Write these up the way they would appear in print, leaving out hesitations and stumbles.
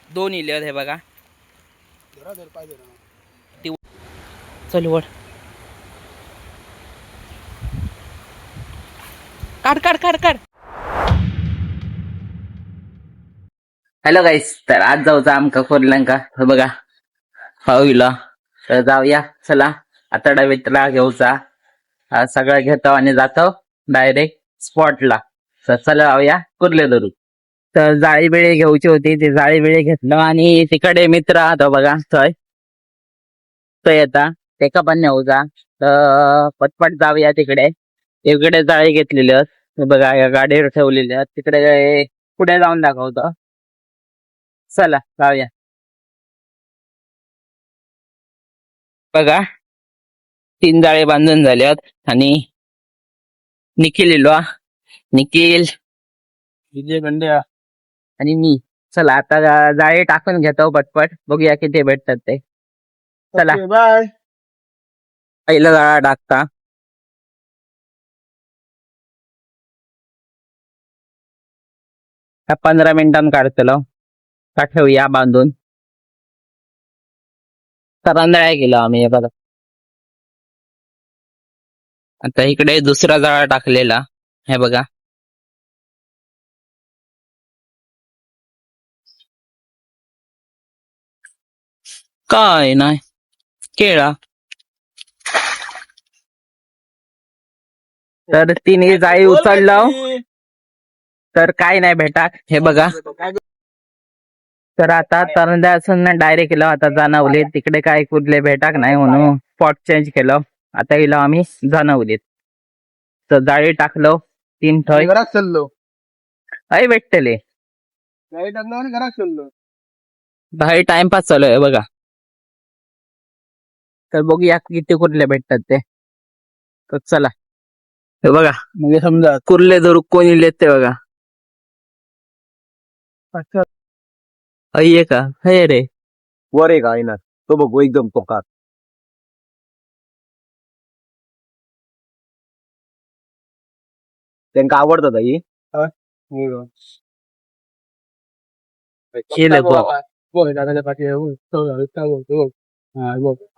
दोन इले हे बघा. चल वर काढ काढ काढ काढ. हॅलो गाईस, तर आज जाऊचा आमका कोरल्यांका बघा पाहूला. तर जाऊया चला. आता डबेतला घेऊचा सगळं घेतो आणि जातो डायरेक्ट स्पॉटला. तर चला जाऊया कुर्ले धरू. तर जाळी बिळी घ्यायची होती, ती जाळी बिळी घेतलं आणि तिकडे मित्र आहात बघा थंय तो येता तेका पण नेऊचा. तर पटपट जाऊया तिकडे. तिकडे जाळी घेतलेली आहेत बघा, या गाडीवर ठेवलेली आहेत. तिकडे पुढे जाऊन दाखवतो. चला जाऊया. बघा 3 जाळे बांधून झाल्यात आणि निखिल इलो निखिल विजय बंड्या आणि मी. चला आता जाळे टाकून घेतो पटपट, बघूया किती भेटतात ते. चला बाय. पहिला जाळा टाकता. ह्या 15 मिनिटांनी काढतलो का ठेवूया बांधून. करंदळ्या गेलो आम्ही हे बघा. आता इकडे दुसरा जाळा टाकलेला हे बघा. काय नाही केळा. तर तिने जाळी उचललं तर काय नाही भेटा हे बघा. तर आता तरंद्या असून डायरेक्ट केलं. आता जाणवले तिकडे काय कुठले भेटाक नाही म्हणून स्पॉट चेंज केलं. आता गेलो आम्ही जाणवलीत. तर जाळी टाकलो 3 ठय. घरात चाललो. काही भेटतले गाडी टाकलो आणि घरात चाललो. काही टाइमपास चालू आहे बघा. तर बघूया किती कुठले भेटतात ते. तर चला हे बघा, म्हणजे समजा कुर्ले धरू कोणी लेते बघा. अये का हे रे वर आहे का येणार तो बघू एकदम टोकात. त्यांना आवडतात ही. केलं बुवा.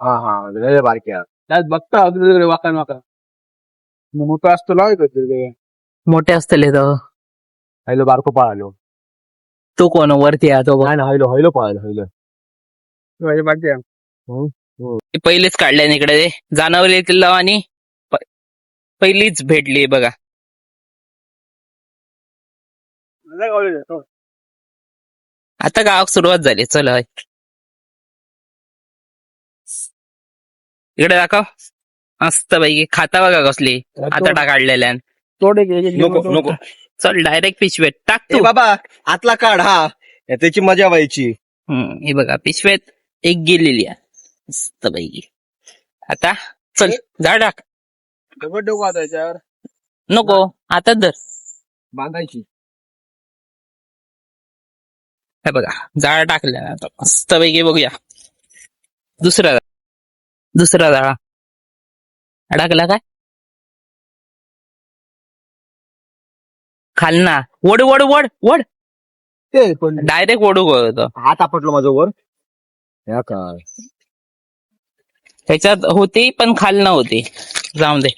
हा हा बारक्या बघता वाकण वाका मोठा असतो लावत मोठे असतले तर हॅलो बारको पळालो. तो कोण वरती आहे तो बघ. नाही ना हॅलो हॅलो पळालो हॅलो बारक्या. ती पहिलीच काढल्या इकडे जाणवली तिला आणि पहिलीच भेटली बघा. आता गावात सुरुवात झाली. चला इकडे दाखव. मस्त पैकी खाता बघा कसली आता काढलेल्या. नको नको चल डायरेक्ट पिशवेत टाक तू. बाबा आतला काढ. हा त्याची मजा व्हायची. हे बघा पिशवेत एक गेलेली आहे मस्त पैकी. आता चल झाड टाक. दगड डोकं आता याच्यावर नको आता धर. बांधायची. हे बघा जाळा टाकल्या आता मस्त पैकी. बघूया दुसरा जाळा टाकला काय खालना. वड वड वड वड ते पण डायरेक्ट ओढू होतं. हात आपटलो माझं वर. या काय त्याच्यात होती पण खालना होती. जाऊन दे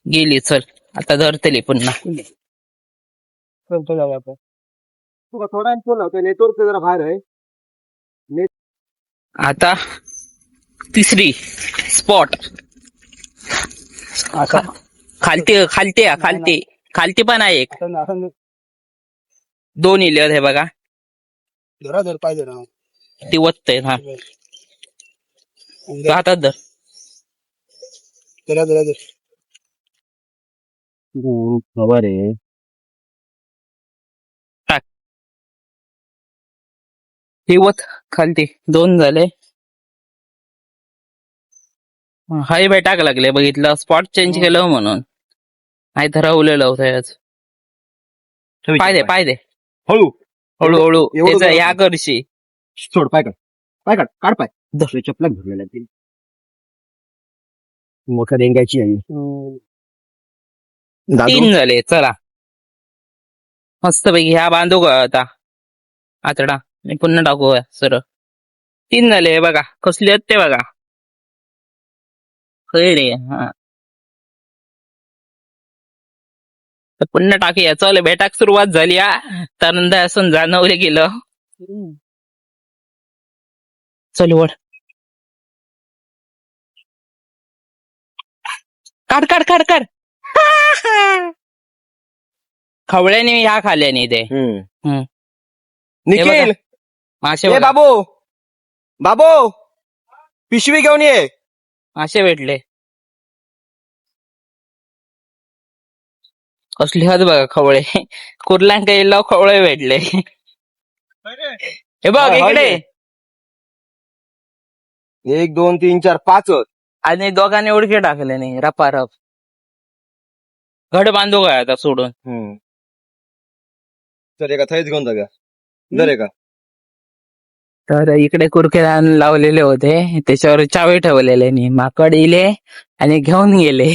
गेली. चल आता धरतली पुन्हा. जाऊया आपण. तुला थोडा होतं नेटवर्क जरा बाहेर आहे. आता तिसरी स्पॉट खालती खालती खालती खालती पण आहे एक. 2 इले हे बघा. धर पाहिजे ना ती वत्त हा हातात धर. धर खबर आहे. ही वत खालती 2 झाले. हाय भेटाक लागले बघितलं. स्पॉट चेंज केलं म्हणून हाय ठरवलेलं होतं. पाय दे हळू हळूहळू एवढं त्याचा या करशी. सोड पाय काढ पाय दसरी चपला भरलेल्या ती मोठ्या डेंग्याची आहे. 3 झाले. चला मस्त पैकी ह्या बांधू का आता आतडा. आणि पुन्हा टाकूया सर. 3 झाले हे बघा, कसले आहेत ते बघा. कळले हा. तर पुन्हा टाकूया. चल भेटाक सुरुवात झाली हा. त्यानंतर असं जाणवले गेलं. चल वड. काढ काढ काढ काढ. खवळ्याने ह्या खाल्याने ते हम्म. निखिल मासे ए बघा. बाबू बाबू पिशवी घेऊन ये. मासे भेटले. कसले आहेत बघा खवळे. कुर्ल्यांका येलो खवळे भेटले. हे बघ इकडे. 1 2 3 4 5. आणि दोघांनी उडके टाकले नाही रपारप. घड बांधू काय आता सोडून. तर एका थैच घेऊन जाऊया. जर का तर इकडे कुरके लावलेले होते, त्याच्यावर चावी ठेवलेले नाही. माकड इले आणि घेऊन गेले.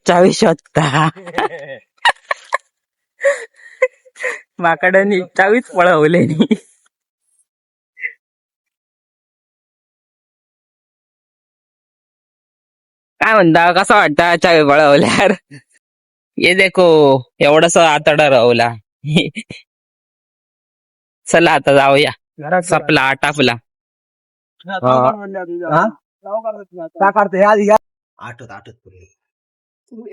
चावी शोधता. माकडांनी चावीच पळवले नाही. काय म्हणता, कसा वाटता चावी पळवल्यावर? ये देखो एवढासा आतडा राहला. चला आता जाऊया. सपला आटापला. काय काढते आधी आठवत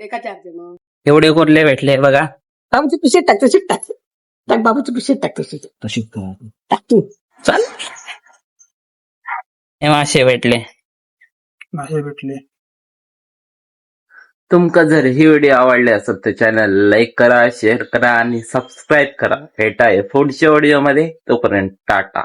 एका चार्जर मग एवढे कुर्ले भेटले बघा. बाबूची पिशेत टाक तशी टाक. टाक बाबूची पिशेत टाक तशी तशी टाक तू. चल. हे मासे भेटले. मासे भेटले. तुमका जर ही व्हिडिओ आवडली असेल तर चॅनल लाईक करा, शेअर करा आणि सबस्क्राईब करा. भेटाय पुढच्या व्हिडिओ मध्ये. तोपर्यंत टाटा.